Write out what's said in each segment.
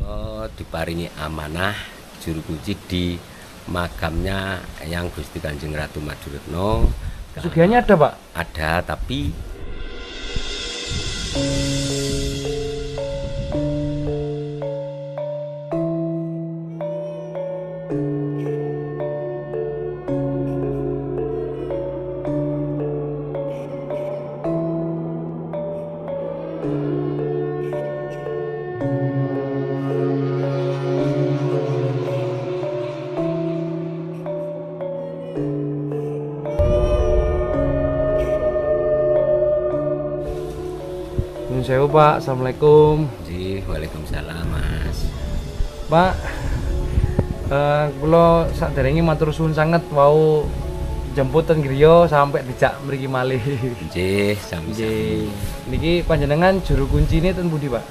Kula diparingi amanah juru kunci di makamnya Eyang Gusti Kanjeng Ratu Maduretno. Pesugihannya ada, Pak? Ada, tapi Nyun sewu, Pak. Assalamualaikum. Waalaikumsalam Mas. Pak, kula saderenge matur suwun sanget wau jemputan griya sampai dijak mriki malih. Nggih, sami-sami. Niki panjenengan juru kuncine ten pundi, Pak?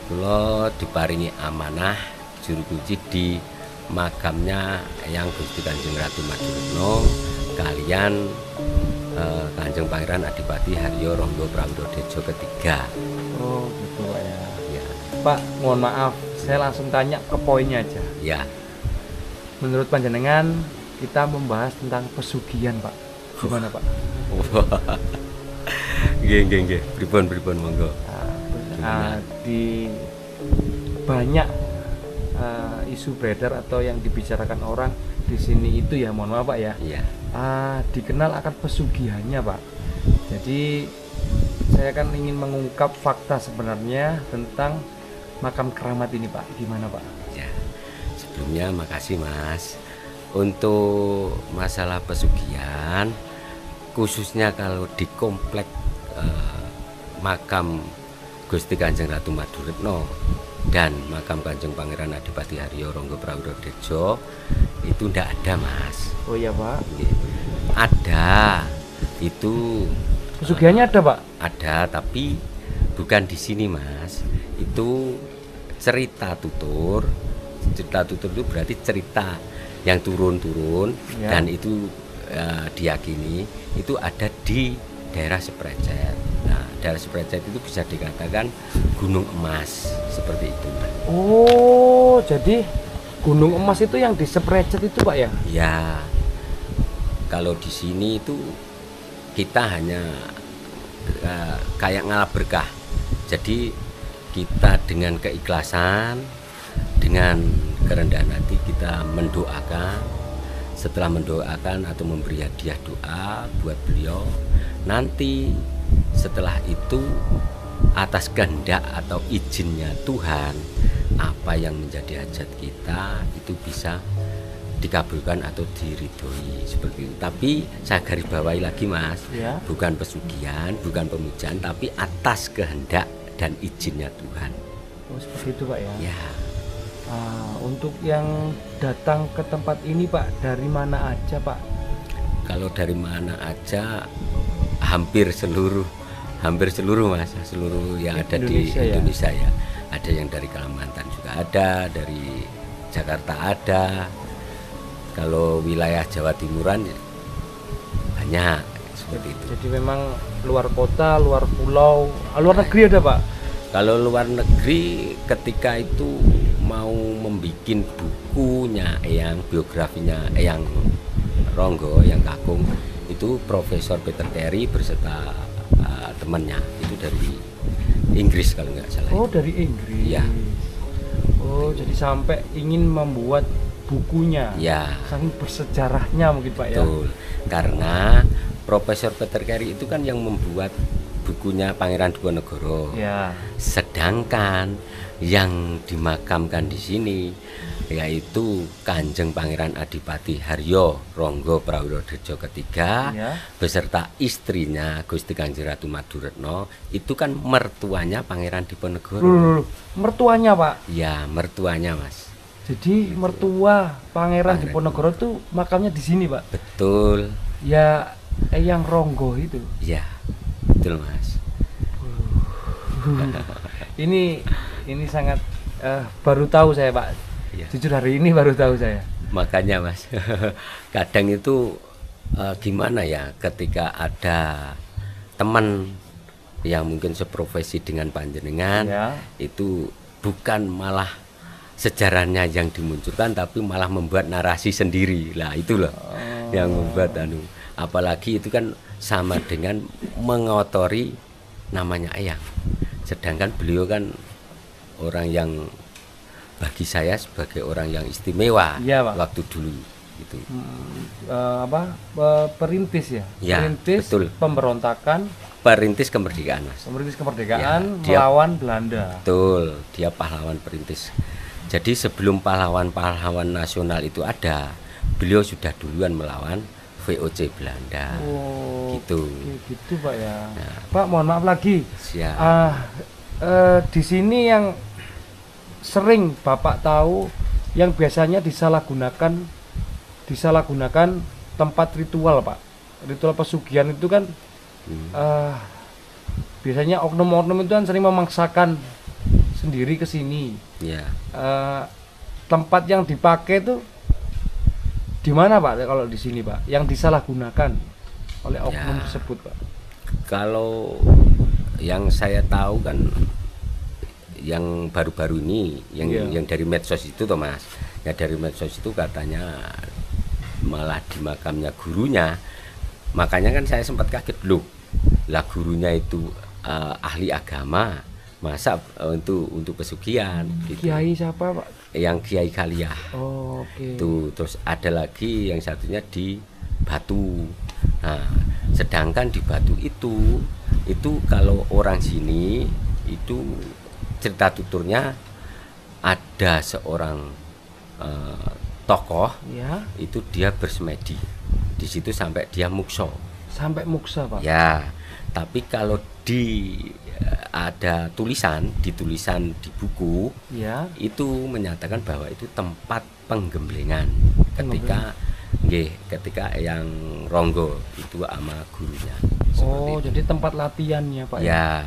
Kula diparingi amanah juru kunci di makamnya Eyang Gusti Kanjeng Ratu Maduretno kalian Kanjeng Pangeran Adipati Haryo Ronggo Prawidodejo ketiga. Oh, gitu, Pak ya. Ya, Pak, mohon maaf, saya langsung tanya ke poinnya aja. ya. Menurut panjenengan kita membahas tentang pesugihan, Pak. Gimana, Pak? Nggih. Pripun monggo. Di banyak isu beredar atau yang dibicarakan orang di sini itu ya, mohon maaf, Pak ya. Iya. Dikenal akan pesugihannya, Pak. Jadi saya kan ingin mengungkap fakta sebenarnya tentang makam keramat ini, Pak. Gimana, Pak? Ya. Sebelumnya makasih Mas. Untuk masalah pesugihan khususnya kalau di komplek makam Gusti Kanjeng Ratu Maduretno dan makam Kanjeng Pangeran Adipati Haryo Ronggo Prawidodejo itu ndak ada, Mas. Oh iya, Pak. Ada. Itu Pesugihannya ada, Pak? ada, tapi bukan di sini, Mas. Itu cerita tutur. Cerita tutur itu berarti cerita yang turun-turun Ya. dan itu diyakini itu ada di daerah Seprecet. Nah, daerah Seprecet itu bisa dikatakan Gunung Emas seperti itu, Mas. Oh, jadi Gunung Emas itu yang di Seprecet itu, Pak ya? Ya, kalau di sini itu kita hanya kayak ngalah berkah. Jadi kita dengan keikhlasan, dengan kerendahan hati kita mendoakan. Setelah mendoakan atau memberi hadiah doa buat beliau, nanti setelah itu atas kehendak atau izinnya Tuhan, apa yang menjadi hajat kita itu bisa dikabulkan atau diridhoi seperti itu. Tapi saya garis bawahi lagi, Mas, Ya. bukan pesugihan, bukan pemujaan, tapi atas kehendak dan izinnya Tuhan. Oh, seperti itu, Pak ya. Ya, Untuk yang datang ke tempat ini, Pak, dari mana aja, Pak? kalau dari mana aja hampir seluruh Mas, seluruh yang ada di Indonesia ya? Indonesia ya. Ada yang dari Kalimantan juga ada, dari Jakarta ada. Kalau wilayah Jawa Timuran banyak seperti itu. Jadi memang luar kota, luar pulau, luar negeri ada, Pak? Kalau luar negeri ketika itu mau membikin bukunya Eyang, biografinya Eyang Ronggo, Eyang Kakung, itu Profesor Peter Carey berserta temannya itu dari Inggris kalau nggak salah. Oh, dari Inggris. Iya. Oh, jadi sampai ingin membuat bukunya. Ya, Saking bersejarahnya mungkin, Pak ya. betul. Karena Profesor Peter Carey itu kan yang membuat bukunya Pangeran Diponegoro. Ya. Sedangkan yang dimakamkan di sini yaitu Kanjeng Pangeran Adipati Haryo Ronggo Prawidodejo ketiga Ya. beserta istrinya Gusti Kanjeng Ratu Maduretno, itu kan mertuanya Pangeran Diponegoro. Loh, mertuanya, Pak. Ya, mertuanya, Mas. Jadi mertua Pangeran Diponegoro tuh makamnya di sini, Pak. Betul. Ya, Eyang Ronggo itu. Ya, betul, Mas. Ini sangat baru tahu saya, Pak. Ya. Jujur hari ini baru tahu saya. Makanya, Mas, kadang itu gimana ya, ketika ada teman yang mungkin seprofesi dengan panjenengan, Ya. itu bukan malah sejarahnya yang dimunculkan, tapi malah membuat narasi sendiri. Lah itu loh yang membuat apalagi itu kan sama dengan mengotori namanya Eyang. Sedangkan beliau kan orang yang bagi saya sebagai orang yang istimewa Iya, Pak. waktu dulu gitu. Perintis ya, Ya, perintis betul. pemberontakan, Perintis kemerdekaan, Mas. perintis kemerdekaan Ya, dia- melawan Belanda. Betul, dia pahlawan perintis. Jadi sebelum pahlawan-pahlawan nasional itu ada, beliau sudah duluan melawan VOC Belanda. Oh, Gitu. oke, gitu Pak ya. Ya. Pak, mohon maaf lagi. Siap. Di sini yang sering Bapak tahu yang biasanya disalahgunakan tempat ritual, Pak. Ritual pesugihan itu kan biasanya oknum-oknum itu kan sering memaksakan sendiri ke sini. Ya. Tempat yang dipakai itu di mana, Pak? Kalau di sini, Pak, yang disalahgunakan oleh oknum Ya. tersebut, Pak. Kalau yang saya tahu kan yang baru-baru ini Iya. yang dari medsos itu toh Mas. Ya dari medsos itu katanya malah di makamnya gurunya. Makanya kan saya sempat kaget loh. Lah gurunya itu ahli agama, masa untuk pesugihan gitu. Kiai siapa, Pak? Yang Kiai Kaliah. Oh, oke. Tuh, terus ada lagi yang satunya di Batu. Nah, sedangkan di Batu itu kalau orang sini itu cerita tuturnya ada seorang tokoh Ya, itu dia bersemedi di situ sampai dia mukso. sampai muksa, Pak. Ya, tapi kalau ada tulisan di buku Ya. itu menyatakan bahwa itu tempat penggemblengan ketika yang Ronggo itu sama gurunya. Oh, Seperti jadi tempat latihannya, Pak. itu. Ya,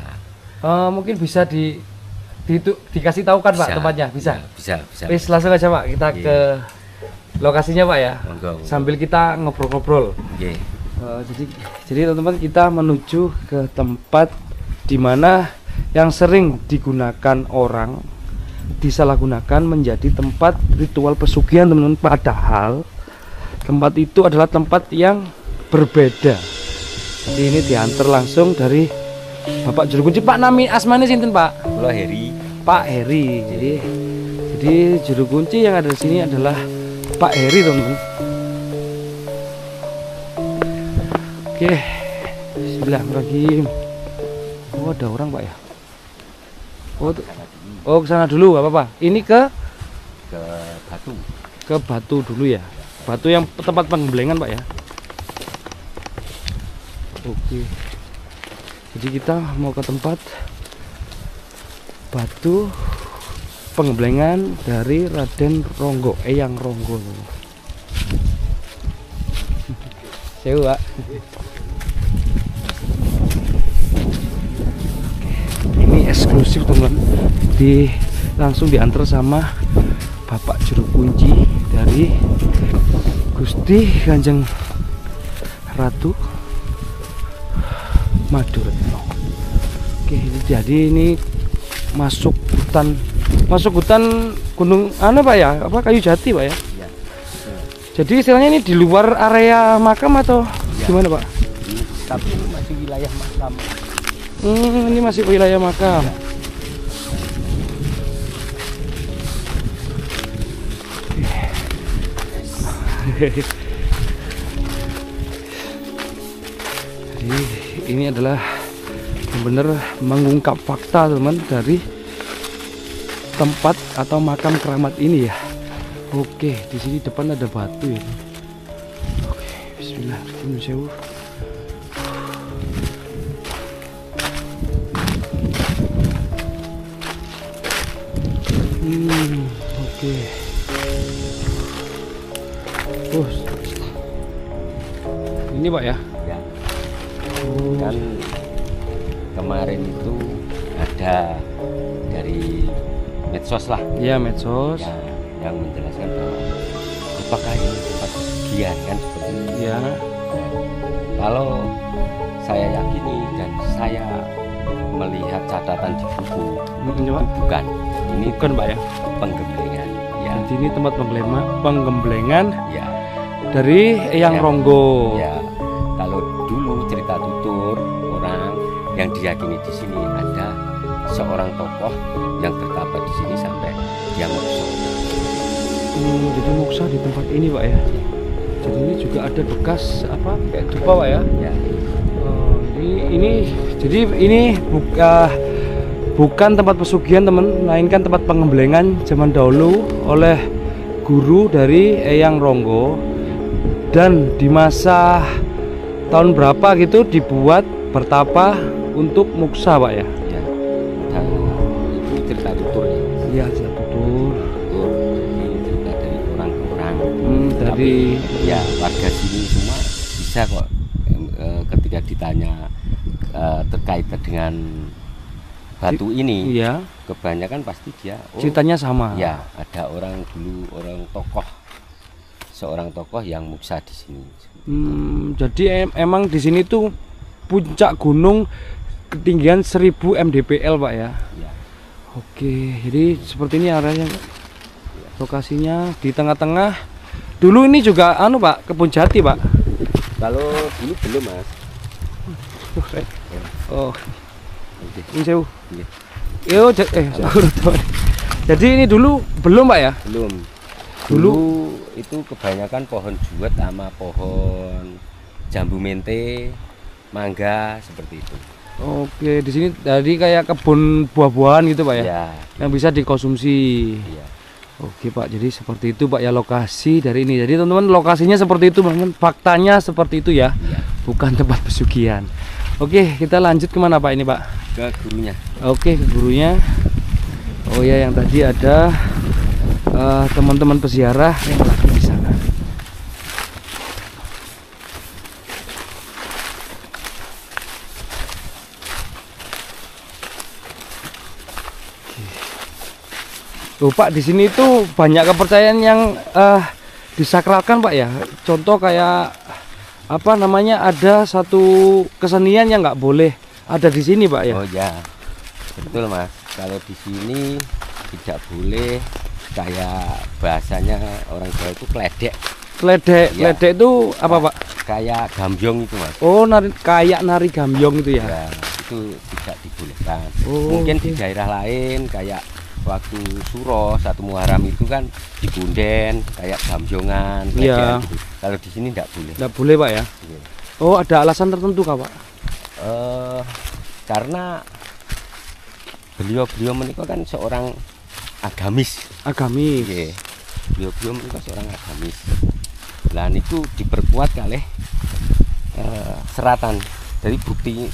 Mungkin bisa dikasih tahu kan, Pak, tempatnya? Bisa. Ya, bisa. Wis, langsung aja, Pak. Kita Iya. ke lokasinya, Pak ya. Monggo. Sambil kita ngobrol-ngobrol. Nggih. Jadi teman-teman, kita menuju ke tempat di mana yang sering digunakan orang disalahgunakan menjadi tempat ritual pesugihan, teman-teman. Padahal tempat itu adalah tempat yang berbeda. Jadi ini diantar langsung dari Bapak Juru Kunci. Pak, nami asmane sinten, Pak? Kula Heri. Pak Heri. Jadi Juru Kunci yang ada di sini adalah Pak Heri, teman-teman. Oke, bismillahirrahmanirrahim. Oh, ada orang, Pak ya? Oh, ke sana dulu, gak apa-apa. Ini ke Batu. Batu dulu ya. Batu yang tempat penggemblengan, Pak ya. Oke. Jadi kita mau ke tempat batu penggemblengan dari Raden Ronggo, Eyang Ronggo. Sewu, Pak. Ini eksklusif, teman. Langsung diantar sama Bapak Juru Kunci dari Gusti Kanjeng Ratu Maduretno. Oke, jadi ini masuk hutan gunung Pak ya? Apa kayu jati, Pak ya? Ya. Jadi istilahnya ini di luar area makam atau gimana, Pak? Tapi ini masih wilayah makam. Ini masih wilayah makam. Jadi ini adalah benar mengungkap fakta, teman, dari tempat atau makam keramat ini ya. Oke, di sini depan ada batu ya. Oke, bismillahirrahmanirrahim. Oke. Oh, ini Pak ya. Ya. Kan kemarin itu ada dari medsos lah Iya, medsos. yang menjelaskan bahwa apakah ini tempat pesugihan kan seperti itu. Ya. Kalau saya yakini dan saya melihat catatan di buku Ini itu Pak. bukan, ini Bukan, Pak ya. penggemblengan. Ya. Jadi ini tempat penggemblengan Ya. dari Eyang Ya. Ronggo. Ya. Kalau dulu cerita tutur orang yang diyakini di sini ada seorang tokoh yang bertapa di sini sampai dia mokso. Jadi moksa di tempat ini Pak ya. Jadi ini juga ada bekas apa kayak dupa Pak ya. Ya. Ini bukan tempat pesugihan teman, melainkan tempat pengemblengan zaman dahulu oleh guru dari Eyang Ronggo, dan di masa tahun berapa gitu dibuat bertapa untuk muksa Pak ya. Ya. Dan itu cerita tuturnya. Iya, cerita tutur. Ini cerita dari orang ke orang. Dari Ya warga sini semua bisa kok ketika ditanya terkait dengan batu ini, iya, kebanyakan pasti dia ceritanya sama. ya ada orang dulu, orang tokoh, seorang tokoh yang muksa di sini. Jadi emang di sini tuh puncak gunung ketinggian 1000 mdpl Pak ya. Ya. Oke, jadi seperti ini areanya Pak. Lokasinya di tengah-tengah. Dulu ini juga Pak, kebun jati Pak. Kalau dulu belum Mas. Oh, Oke. ini sewu. Iya. Yo, jadi ini dulu belum Pak ya? Belum. Dulu Itu kebanyakan pohon juwet sama pohon jambu mente, mangga seperti itu. Oke, di sini dari kayak kebun buah-buahan gitu Pak ya? Ya. Yang bisa dikonsumsi. Iya. Oke Pak, jadi seperti itu Pak ya lokasi dari ini. Jadi teman-teman lokasinya seperti itu, teman-teman. Faktanya seperti itu ya, Iya. bukan tempat pesugihan. Oke, kita lanjut kemana Pak ini Pak? Ke gurunya. Oke, ke gurunya. Oh ya, yang tadi ada teman-teman peziarah yang lagi di sana. Loh Pak, di sini itu banyak kepercayaan yang disakralkan Pak ya. Contoh kayak apa namanya, ada satu kesenian yang nggak boleh ada di sini Pak ya. Oh ya, betul Mas. Kalau di sini tidak boleh, kayak bahasanya orang Jawa itu kledek. Kledek, Ya. kledek itu apa Pak? Kayak gambyong itu Mas. Oh, kayak nari gambyong itu ya. Ya, itu tidak dibolehkan. Oh, Mungkin oke. di daerah lain kayak waktu Suro 1 Muharram itu kan di Bunden kayak gambyongan, Iya. kledekan gitu. Kalau di sini tidak boleh. Nggak boleh Pak ya. Iya. Oh, ada alasan tertentu kah Pak? Karena beliau menikah kan seorang agamis. Agamis. Nggih. Beliau menikah seorang agamis. Lah itu diperkuat kalih seratan. Jadi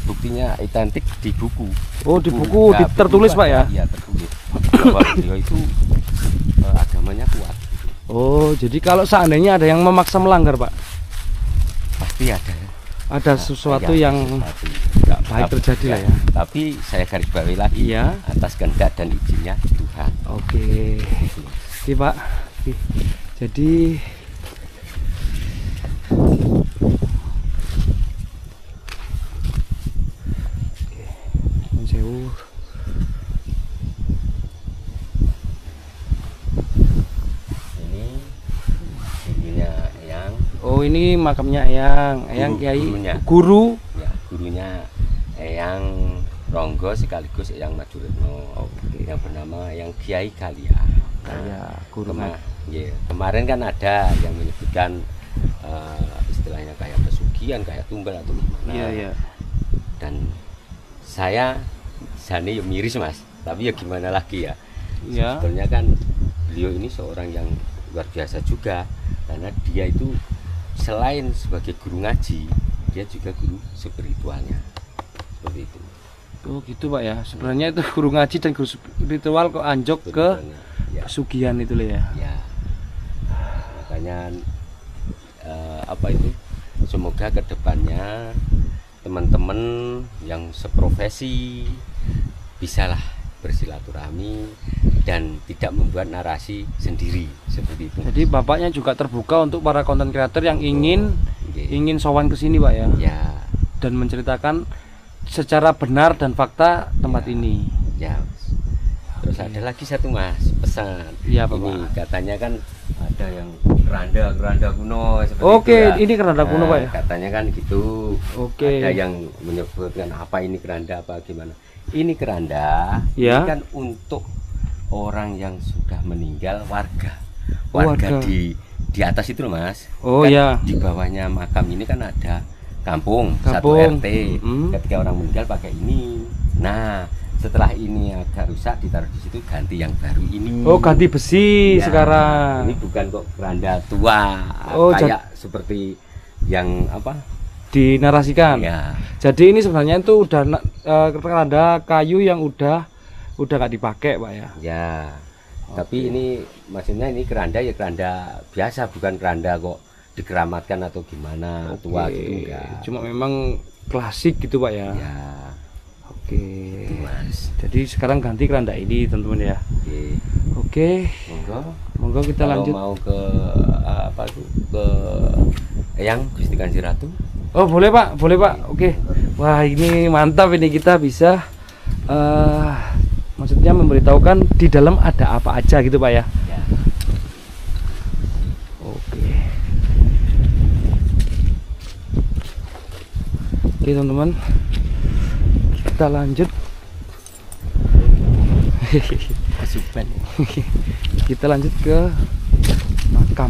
buktinya identik di buku. Oh, di buku Nah, tertulis buku Pak ya? Iya, tertulis. Bahwa beliau itu agamanya kuat. Oh, jadi kalau seandainya ada yang memaksa melanggar Pak, Pasti ada. ada sesuatu Ya, yang sesuatu. nggak baik terjadi lah ya. Tapi saya garis bawahi lagi, Iya. atas kehendak dan izinnya Tuhan. Oke. Oke Pak. Oke. Jadi sewu. Ini gurunya yang Oh, ini makamnya Eyang Kiai Gurunya. guru. ya, gurunya Eyang Ronggo sekaligus Eyang Maduretno. Yang bernama Eyang Kiai Kalia. Kayak guru Kemarin kan ada yang menyebutkan istilahnya kayak pesugihan, kayak tumbal atau gimana. Iya, iya. Dan saya sana ya miris Mas, tapi ya gimana lagi ya. Iya. Sebetulnya kan beliau ini seorang yang luar biasa juga, karena dia itu selain sebagai guru ngaji, dia juga guru spiritualnya. Seperti itu. Oh, gitu Pak ya. Sebenarnya itu guru ngaji dan guru spiritual kok anjok ke Spiritualnya. Ya. pesugihan itu loh ya. Ya. Makanya apa itu? Semoga kedepannya teman-teman yang seprofesi bisalah bersilaturahmi dan tidak membuat narasi sendiri seperti itu. Jadi bapaknya juga terbuka untuk para konten kreator yang ingin Nggih. sowan ke sini Pak ya. Ya, Dan menceritakan secara benar dan fakta tempat Ya. ini. ya. Terus ada lagi satu Mas pesan. Iya, Pak. Ini katanya kan ada yang keranda kuno seperti Oke, itu, ya. ini keranda kuno, Pak, ya? Katanya kan gitu. Oke. Ada yang menyebutkan apa ini keranda apa gimana. Ini keranda Ya. ini kan untuk orang yang sudah meninggal, warga Warga. di atas itu loh Mas. Oh, Kan ya. di bawahnya makam ini kan ada kampung, satu Kampung. RT. Ketika orang meninggal pakai ini. Nah, setelah ini agak rusak ditaruh di situ, ganti yang baru ini. Oh, ganti besi Ya, sekarang. ini bukan kok keranda tua Oh, kayak seperti yang apa Dinarasikan. ya. Jadi ini sebenarnya itu udah keranda kayu yang udah nggak dipakai, Pak, ya. Ya, tapi ini maksudnya ini keranda ya keranda biasa, bukan keranda kok dikeramatkan atau gimana tua Oke. gitu enggak. Cuma memang klasik gitu, Pak, ya. Ya, Oke. itu Mas. Jadi sekarang ganti keranda ini, teman-teman ya. Oke, Oke. Monggo kita kalau lanjut. mau ke apa itu ke Eyang Gusti Kanjeng Ratu. Oh, boleh, Pak. Boleh, Pak. Oke. Wah, ini mantap, ini kita bisa maksudnya memberitahukan di dalam ada apa aja gitu, Pak, ya. Ya. Oke. Oke, teman-teman. Kita lanjut. Asupan. Kita lanjut ke makam.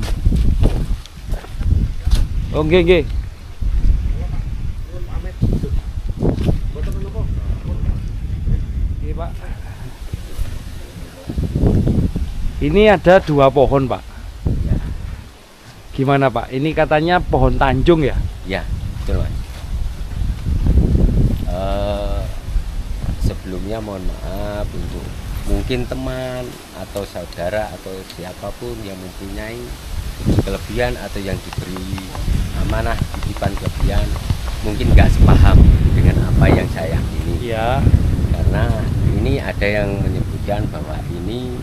Oke, oke. Oke, Pak. Ini ada 2 pohon, Pak. Ya. Gimana, Pak? Ini katanya pohon Tanjung ya? Ya, betul Mas. Sebelumnya mohon maaf untuk mungkin teman atau saudara atau siapapun yang mempunyai kelebihan atau yang diberi amanah titipan kelebihan mungkin nggak sepaham dengan apa yang saya yakini. Iya. Karena ini ada yang menyebutkan bahwa ini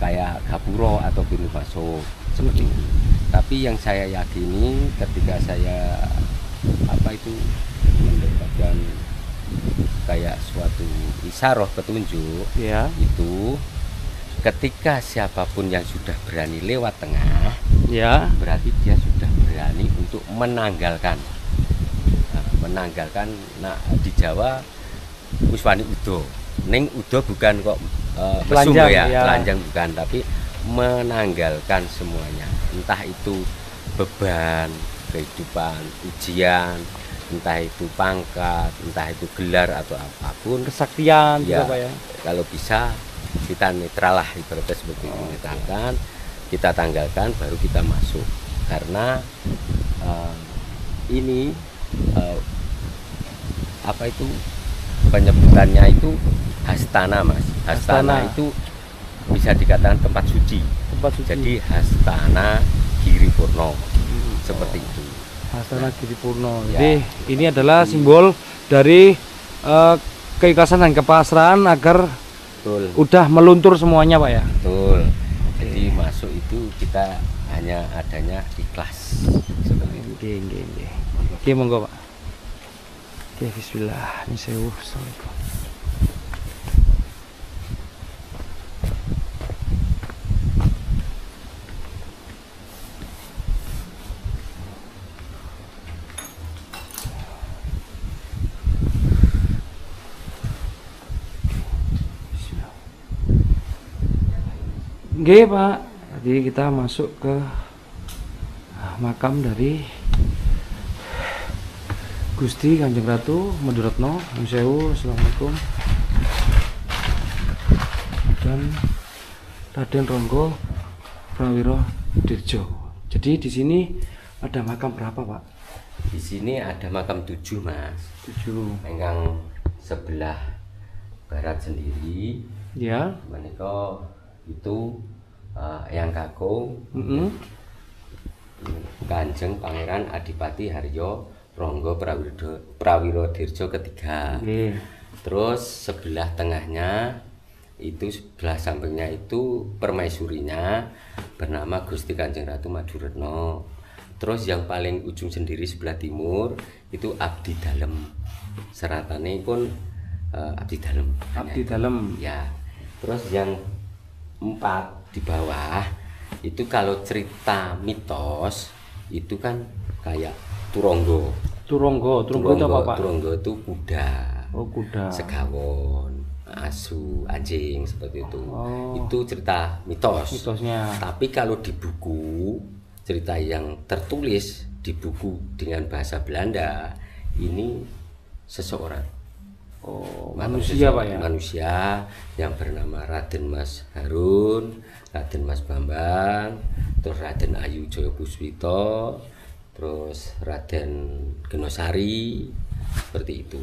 kayak gapuro atau pintu masuk seperti itu. Tapi yang saya yakini ketika saya mendapatkan kayak suatu isyaroh petunjuk, Iya. itu ketika siapapun yang sudah berani lewat tengah, Ya. berarti dia sudah berani untuk menanggalkan. Nah, di Jawa Uswani Udo. Ning Udo bukan kok mesum Telanjang, ya, ya. telanjang bukan, tapi menanggalkan semuanya. Entah itu beban kehidupan, ujian, entah itu pangkat, entah itu gelar atau apapun. Kesaktian Ya, juga, Pak, ya. kalau bisa kita netral lah, ibaratnya seperti itu, netralkan, kita tanggalkan, baru kita masuk. Karena ini apa itu penyebutannya itu hastana Mas. Hastana Hastana. itu bisa dikatakan tempat suci. Tempat suci. Jadi hastana Giri Purno seperti itu. Hastana Giri Purno. Ya. Jadi ini adalah simbol dari keikhlasan dan kepasrahan agar Betul. udah meluntur semuanya, Pak, ya. Betul. Jadi masuk itu kita hanya adanya ikhlas seperti itu. Oke, oke, oke. Oke, monggo, Pak. Oke, bismillah. Ini sewu. Assalamualaikum. Oke, Pak. Jadi kita masuk ke makam dari Gusti Kanjeng Ratu Maduratno. Nyuwun sewu. Assalamualaikum. Dan Raden Ronggo Prawiro Dirjo. Jadi di sini ada makam berapa, Pak? Di sini ada makam 7 Mas. 7. Enggang sebelah barat sendiri. Ya. Menika itu yang kakung Kanjeng Pangeran Adipati Haryo Ronggo Prawiro Dirjo ketiga. Oke. Terus sebelah tengahnya itu, sebelah sampingnya itu permaisurinya bernama Gusti Kanjeng Ratu Maduretno. Terus yang paling ujung sendiri sebelah timur itu Abdi Dalem. Seratane pun Abdi Dalem. Abdi Dalem. Ya. Terus yang 4 di bawah itu kalau cerita mitos itu kan kayak Turonggo. Turonggo itu apa Pak? Turonggo itu kuda. Oh, kuda. Segawon, asu, anjing seperti itu. Oh. Itu cerita Mitosnya. Tapi kalau di buku cerita yang tertulis di buku dengan bahasa Belanda ini seseorang. Oh, manusia Pak ya? Manusia yang bernama Raden Mas Harun, Raden Mas Bambang, terus Raden Ayu Joyo Puspito, terus Raden Genosari, seperti itu.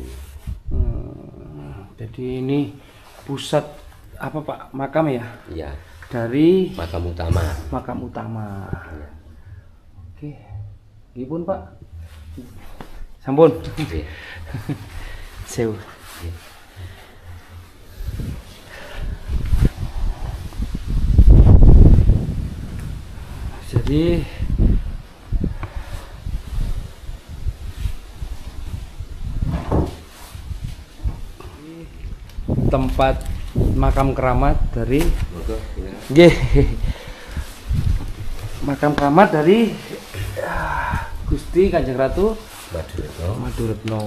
Jadi ini pusat apa Pak? Makam ya? Iya. Dari makam utama. Makam utama. Ya. Oke. Gipun Pak. Sampun. Oke. Sewu. Jadi tempat makam keramat dari nggih. Makam keramat dari Gusti Kanjeng Ratu Maduretno.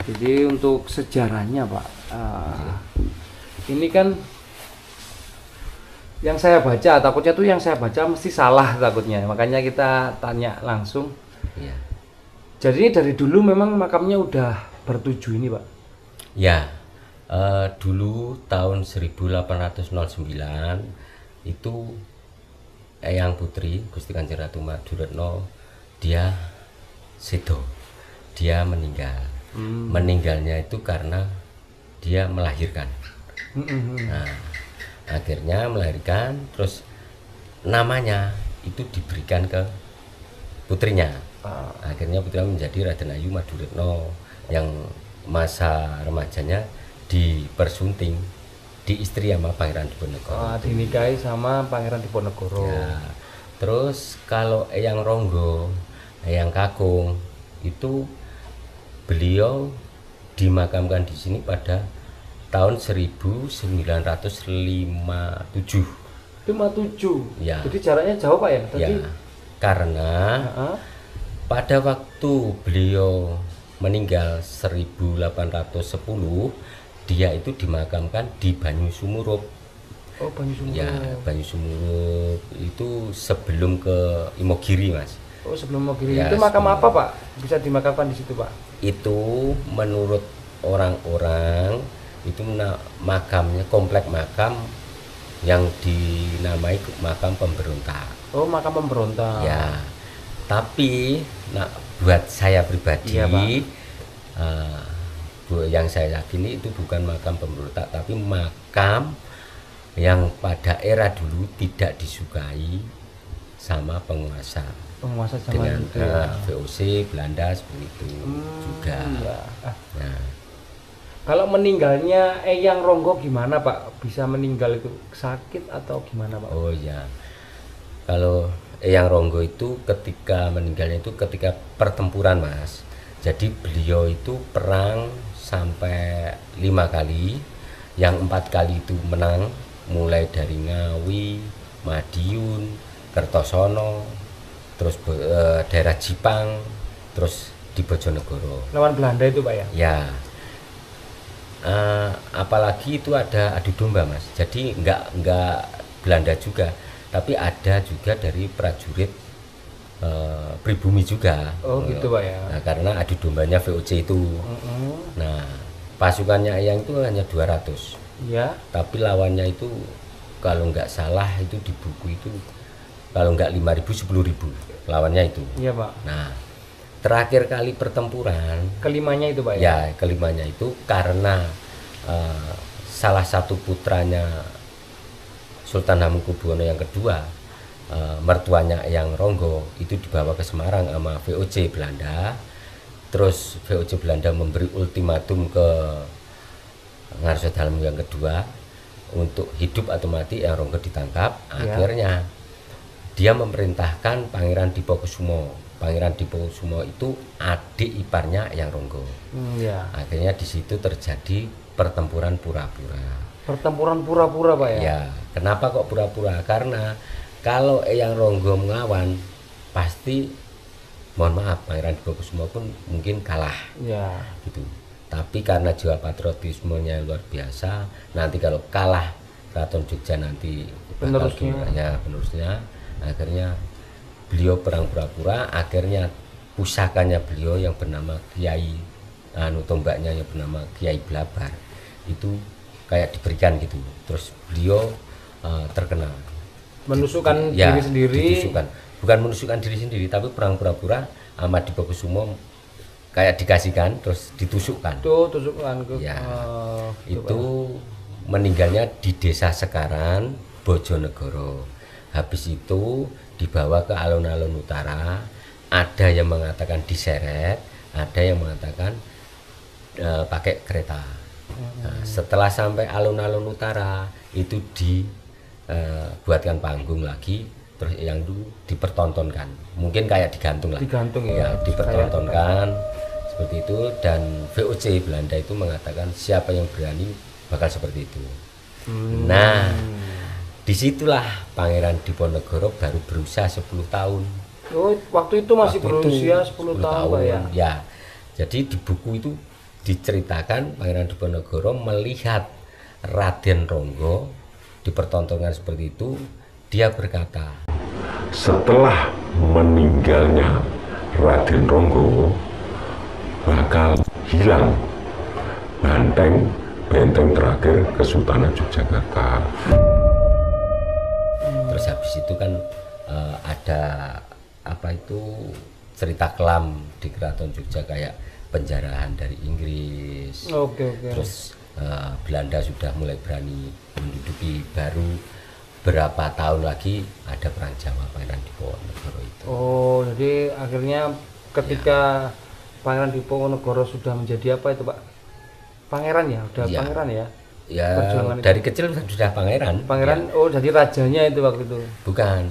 Jadi untuk sejarahnya Pak, ini kan yang saya baca, takutnya tuh yang saya baca mesti salah takutnya, makanya kita tanya langsung. Ya. Jadi dari dulu memang makamnya udah bertuju ini Pak? Ya, dulu tahun 1809 itu Eyang Putri Gusti Kanjeng Ratu Maduretno dia sedo, dia meninggal. Meninggalnya itu karena dia melahirkan. Nah, akhirnya melahirkan, terus namanya itu diberikan ke putrinya. Akhirnya putrinya menjadi Raden Ayu Maduretno yang masa remajanya dipersunting, diistri sama Pangeran Diponegoro. Dinikahi sama Pangeran Diponegoro. Ya. Terus kalau Eyang Ronggo, Eyang Kakung itu beliau dimakamkan di sini pada tahun 1957. 57. Ya. Jadi jaraknya jauh Pak ya? Ya. Karena pada waktu beliau meninggal 1810, dia itu dimakamkan di Banyu Sumurup. Oh, Banyu Sumurup. Ya, Banyu Sumurup itu sebelum ke Imogiri, Mas. Oh, sebelum Imogiri. Ya, itu makam apa Pak? Bisa dimakamkan di situ Pak? Itu menurut orang-orang itu makamnya komplek makam yang dinamai makam pemberontak. Oh, makam pemberontak. Ya, tapi buat saya pribadi, iya, yang saya yakini itu bukan makam pemberontak, tapi makam yang pada era dulu tidak disukai sama penguasa zaman dengan itu ya. VOC Belanda seperti itu juga. Ya. Nah, kalau meninggalnya Eyang Ronggo gimana Pak? Bisa meninggal itu sakit atau gimana Pak? Oh ya, kalau Eyang Ronggo itu ketika meninggalnya itu ketika pertempuran Mas. Jadi beliau itu perang sampai 5 kali, yang 4 kali itu menang, mulai dari Ngawi, Madiun, Kertosono, terus daerah Jipang, terus di Bojonegoro. Lawan Belanda itu Pak ya? Ya. Apalagi itu ada adu domba Mas. Jadi enggak Belanda juga, tapi ada juga dari prajurit pribumi juga. Oh gitu Pak ya. Nah, karena adu dombanya VOC itu. Nah, pasukannya Eyang itu hanya 200. Ya. Tapi lawannya itu kalau nggak salah itu di buku itu kalau nggak 5.000 10.000 lawannya itu. Iya Pak. Nah, terakhir kali pertempuran kelimanya itu Pak ya? Ya, kelimanya itu karena salah satu putranya Sultan Hamengkubuwono yang kedua, mertuanya Eyang Ronggo itu dibawa ke Semarang sama VOC Belanda. Terus VOC Belanda memberi ultimatum ke Ngarso Dalem yang kedua untuk hidup atau mati Eyang Ronggo ditangkap. Akhirnya dia memerintahkan Pangeran Dipokusumo. Pangeran Dipokusumo itu adik iparnya Eyang Ronggo. Akhirnya di situ terjadi pertempuran pura-pura. Pertempuran pura-pura Pak ya? Ya, kenapa kok pura-pura? Karena kalau Eyang Ronggo melawan pasti, mohon maaf, Pangeran Dipokusumo pun mungkin kalah. Ya. Gitu. Tapi karena jiwa patriotismenya luar biasa, nanti kalau kalah Keraton Jogja nanti penerusnya, akhirnya beliau perang pura-pura, akhirnya pusakanya beliau yang bernama Kiai tombaknya yang bernama Kiai Blabar itu kayak diberikan gitu, terus beliau terkenal menusukkan diri sendiri, bukan menusukkan diri sendiri, tapi perang pura-pura sama Dipokusumo kayak dikasihkan terus ditusukkan ke ya, itu meninggalnya di desa Sekaran Bojonegoro. Habis itu dibawa ke alun-alun utara, ada yang mengatakan diseret, ada yang mengatakan pakai kereta. Nah, setelah sampai alun-alun utara itu dibuatkan panggung lagi, terus yang itu dipertontonkan, mungkin kayak digantung ya, dipertontonkan seperti itu. Dan VOC Belanda itu mengatakan siapa yang berani bakal seperti itu. Nah, disitulah Pangeran Diponegoro baru berusia 10 tahun. Oh, waktu itu masih berusia 10 tahun Pak ya? Ya, jadi di buku itu diceritakan Pangeran Diponegoro melihat Raden Ronggo dipertontonkan seperti itu, dia berkata, setelah meninggalnya Raden Ronggo bakal hilang benteng terakhir Kesultanan Yogyakarta. Terus habis itu kan ada apa itu cerita kelam di Keraton Jogja kayak penjarahan dari Inggris. Terus Belanda sudah mulai berani menduduki, baru berapa tahun lagi ada perang Jawa Pangeran Diponegoro itu. Oh, jadi akhirnya ketika Pangeran Diponegoro sudah menjadi apa itu Pak? Pangeran ya, udah ya. Pangeran ya. Ya, dari kecil sudah pangeran. Pangeran, ya. Oh, jadi rajanya itu waktu itu. Bukan.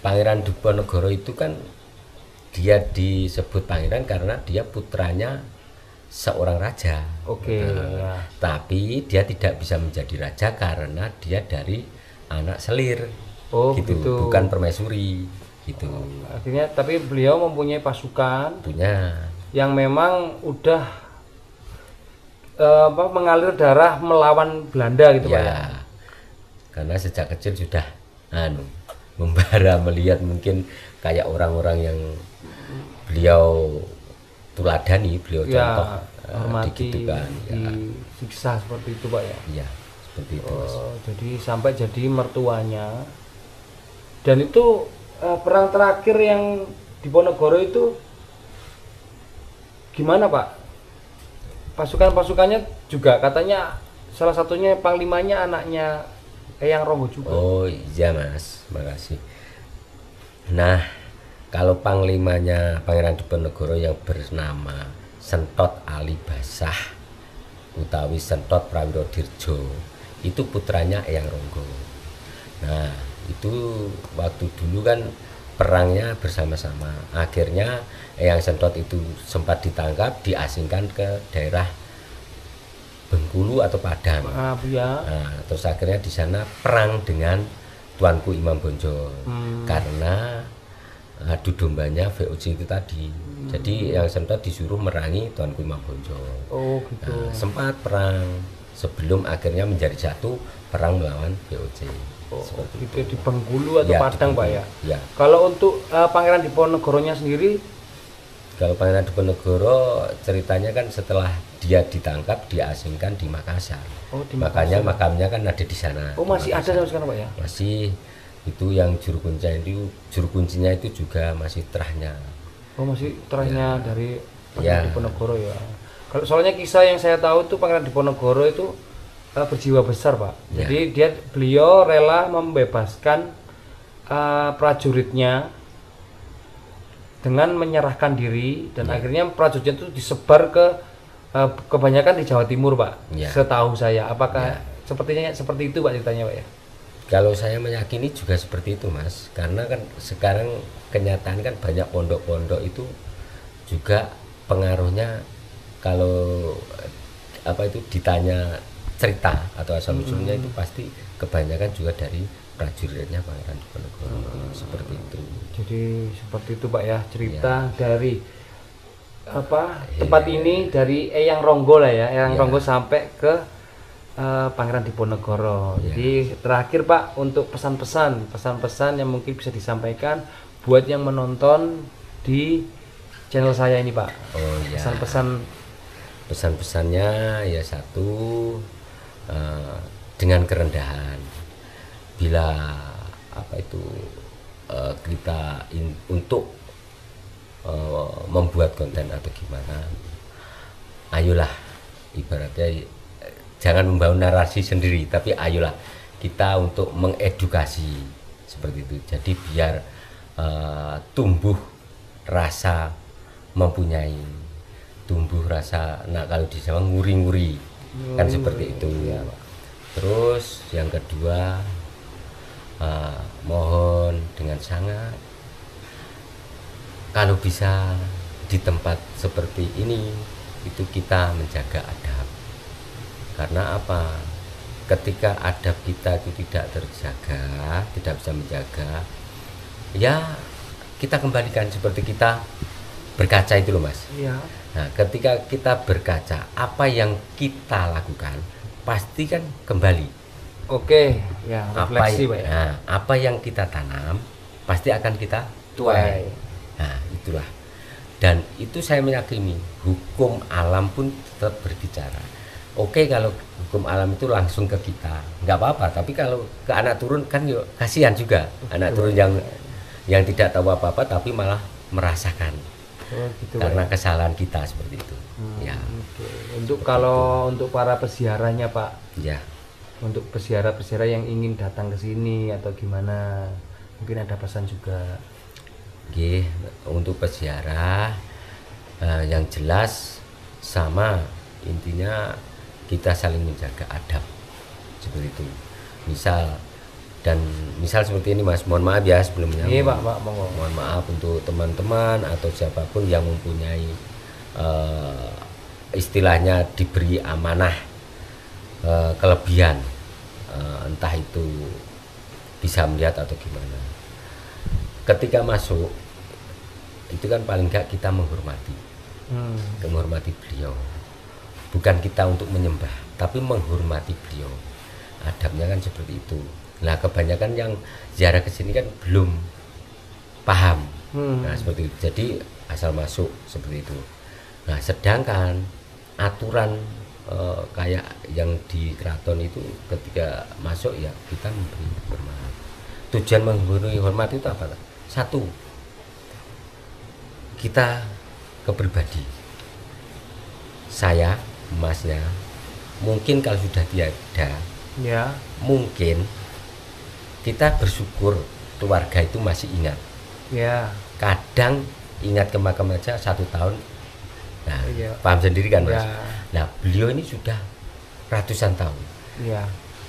Pangeran Diponegoro itu kan dia disebut pangeran karena dia putranya seorang raja. Ya. Tapi dia tidak bisa menjadi raja karena dia dari anak selir. Oh, gitu. Bukan permaisuri gitu. Akhirnya tapi beliau mempunyai pasukan yang memang udah mengalir darah melawan Belanda gitu Pak ya. Karena sejak kecil sudah membara, melihat mungkin kayak orang-orang yang beliau tuladani, beliau contoh, hormati, disiksa seperti itu Pak ya. Iya, seperti itu. Jadi sampai jadi mertuanya. Dan itu perang terakhir yang di Diponegoro itu gimana Pak? Pasukan-pasukannya juga katanya salah satunya panglimanya anaknya Eyang Ronggo juga. Oh iya Mas, makasih. Nah, kalau panglimanya Pangeran Diponegoro yang bernama Sentot Ali Basah utawi Sentot Prawiro Dirjo, itu putranya Eyang Ronggo. Nah, itu waktu dulu kan perangnya bersama-sama. Akhirnya Eyang Sentot itu sempat ditangkap, diasingkan ke daerah Bengkulu atau Padang. Nah, terus akhirnya di sana perang dengan Tuanku Imam Bonjol karena adu dombanya VOC itu tadi. Jadi Eyang Sentot disuruh merangi Tuanku Imam Bonjol. Oh gitu. Nah, sempat perang sebelum akhirnya menjadi satu perang melawan VOC. Seperti itu di Bengkulu atau Padang Pak ya? Ya. Kalau untuk Pangeran Diponegoronya sendiri, kalau Pangeran Diponegoro ceritanya kan setelah dia ditangkap diasingkan di Makassar. Makanya makamnya kan ada di sana. Oh masih ada sampai sekarang Pak ya? Masih. Itu yang juru kuncinya itu juga masih terahnya. Oh masih terahnya dari Pangeran Diponegoro ya. Kalau soalnya kisah yang saya tahu tuh Pangeran Diponegoro itu berjiwa besar Pak. Jadi beliau rela membebaskan prajuritnya dengan menyerahkan diri dan akhirnya prajuritnya itu disebar ke kebanyakan di Jawa Timur Pak. Setahu saya. Apakah sepertinya seperti itu Pak ceritanya Pak ya? Kalau saya meyakini juga seperti itu Mas, karena kan sekarang kenyataan kan banyak pondok-pondok itu juga pengaruhnya kalau apa itu ditanya cerita atau asal usulnya itu pasti kebanyakan juga dari prajuritnya Pangeran Diponegoro. Seperti itu. Jadi seperti itu Pak ya, cerita dari apa tempat ini dari Eyang Ronggo lah ya, Eyang Ronggo sampai ke Pangeran Diponegoro. Jadi terakhir Pak, untuk pesan-pesan yang mungkin bisa disampaikan buat yang menonton di channel saya ini Pak. Oh ya. Pesan-pesannya ya satu, dengan kerendahan. Bila apa itu kita untuk membuat konten atau gimana, ayolah, ibaratnya jangan membangun narasi sendiri, tapi ayolah kita untuk mengedukasi seperti itu. Jadi biar tumbuh rasa mempunyai, tumbuh rasa, nah kalau di Jawa nguri-nguri kan seperti itu. Terus yang kedua, mohon dengan sangat, kalau bisa di tempat seperti ini itu kita menjaga adab. Karena apa? Ketika adab kita itu tidak terjaga, tidak bisa menjaga, ya kita kembalikan seperti kita berkaca itu loh Mas. Iya. Nah, ketika kita berkaca, apa yang kita lakukan pasti kan kembali. Oke, ya refleksi Pak ya. Nah, apa yang kita tanam pasti akan kita tuai. Nah, itulah. Dan itu saya meyakini hukum alam pun tetap berbicara. Oke, kalau hukum alam itu langsung ke kita, nggak apa-apa. Tapi kalau ke anak turun kan yuk, kasihan juga. Anak turun yang tidak tahu apa-apa tapi malah merasakan. Gitu, karena kesalahan kita seperti itu. Ya. Untuk kalau untuk para peziarahnya Pak. Ya. Untuk peziarah-peziarah yang ingin datang ke sini atau gimana, mungkin ada pesan juga. Oke, untuk peziarah yang jelas sama, intinya kita saling menjaga adab seperti itu. Misal seperti ini Mas, mohon maaf ya sebelumnya. Iya Pak, monggo. Mohon maaf untuk teman-teman atau siapapun yang mempunyai istilahnya diberi amanah kelebihan, entah itu bisa melihat atau gimana. Ketika masuk itu kan paling enggak kita menghormati, menghormati beliau. Bukan kita untuk menyembah, tapi menghormati beliau. Adabnya kan seperti itu. Nah, kebanyakan yang ziarah ke sini kan belum paham. Nah, seperti itu. Jadi asal masuk seperti itu. Nah, sedangkan aturan kayak yang di keraton itu ketika masuk ya kita memberi hormat. Tujuan memberi hormat itu apa? Satu, kita kepribadi. Saya, Masnya, mungkin kalau sudah tiada, ya, mungkin kita bersyukur keluarga itu masih ingat. Ya. Kadang ingat ke makam aja 1 tahun. Nah, ya. Paham sendiri kan Mas. Ya. Nah, beliau ini sudah ratusan tahun. Ya.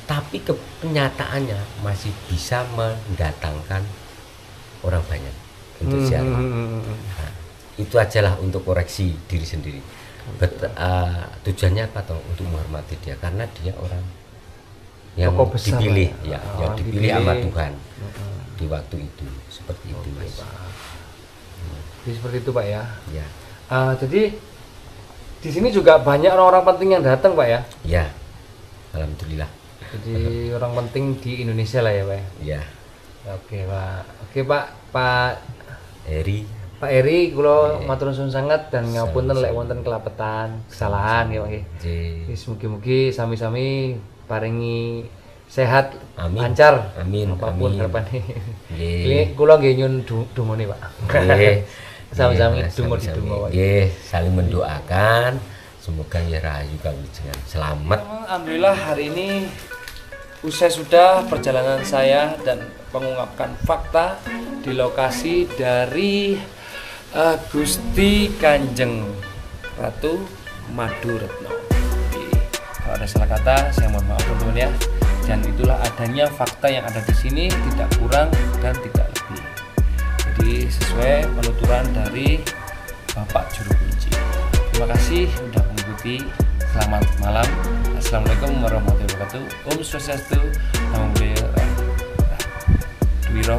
Tapi kenyataannya masih bisa mendatangkan orang banyak untuk ziarah. Nah, itu ajalah untuk koreksi diri sendiri. Tujuannya apa toh? Untuk menghormati dia karena dia orang yang dipilih ya, yang dipilih sama Tuhan di waktu itu. Seperti itu Mas. Jadi seperti itu Pak ya. Ya. Jadi di sini juga banyak orang-orang penting yang datang Pak ya. Ya. Alhamdulillah. Jadi orang penting di Indonesia lah ya Pak. Ya. Oke Pak. Oke Pak Eri. Pak Eri, kula matur nuwun sangat dan ngapunten lek wonten kelapetan, kesalahan ya Pak. Wis mugi-mugi sami-sami paringi sehat, amin. Lancar. Amin. Apapun harapane. Nggih. Kula nggih nyun dungone Pak. Nggih. Sama-sama donga didonga Pak. Nggih, saling mendoakan semoga ya rahayu kawijengan selamat. Alhamdulillah hari ini usai sudah perjalanan saya dan mengungkapkan fakta di lokasi dari Gusti Kanjeng Ratu Madu Retno. Kalau ada salah kata, saya mohon maaf teman-teman ya. Dan itulah adanya fakta yang ada di sini, tidak kurang dan tidak lebih. Jadi sesuai penuturan dari Bapak Juru Kunci. Terima kasih sudah mengikuti Selamat malam. Assalamualaikum warahmatullahi wabarakatuh. Om Swastiastu, Namo Buddhaya, Dwiro.